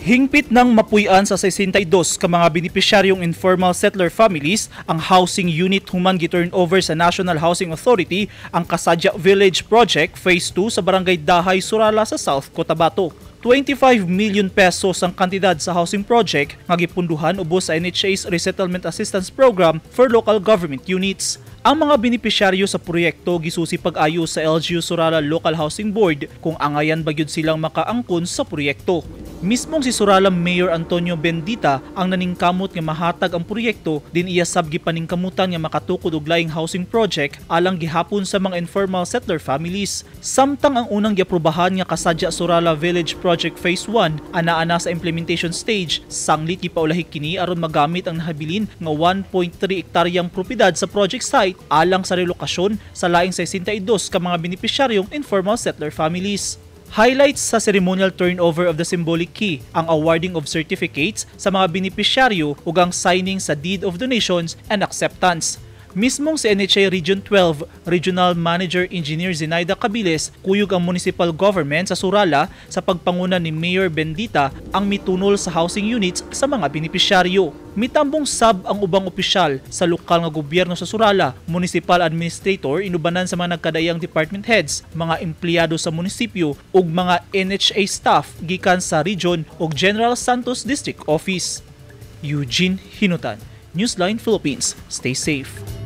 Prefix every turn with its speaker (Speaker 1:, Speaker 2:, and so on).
Speaker 1: Hingpit ng mapuy-an sa 62 ka mga benepisyaryong informal settler families ang housing unit human gi-turnover sa National Housing Authority ang Kasadya Village Project Phase 2 sa Barangay Dahay, Surala sa South Cotabato. 25 million pesos ang kantidad sa housing project nga gipunduhan ubos sa NHA's Resettlement Assistance Program for Local Government Units. Ang mga benepisyaryo sa proyekto gisusi pag-ayo sa LGU Surala Local Housing Board kung angayan ba gyud silang makaangkon sa proyekto. Mismong si Surala Mayor Antonio Bendita ang naningkamot nga mahatag ang proyekto din iya sab gipaningkamutan nga makatukod og laing housing project alang gihapon sa mga informal settler families. Samtang ang unang giaprobahan nga Kasadya Surala Village Project Phase 1 ana sa implementation stage, sanglit gipaulahi kini aron magamit ang nahabilin nga 1.3 hektaryang propiedad sa project site alang sa relokasyon sa laing 62 ka mga benepisyaryong informal settler families. Highlights sa ceremonial turnover of the symbolic key ang awarding of certificates sa mga benepisyaryo ug ang signing sa deed of donations and acceptance. Mismong si NHA Region 12 Regional Manager Engineer Zenaida Cabiles kuyog ang municipal government sa Surala sa pagpanguna ni Mayor Bendita ang mitunol sa housing units sa mga benepisyaryo. Mitambong sab ang ubang opisyal sa lokal nga gobyerno sa Surala, municipal administrator inubanan sa mga nagkadayang department heads, mga empleyado sa munisipyo ug mga NHA staff gikan sa region ug General Santos District Office. Eugene Hinutan, Newsline Philippines. Stay safe.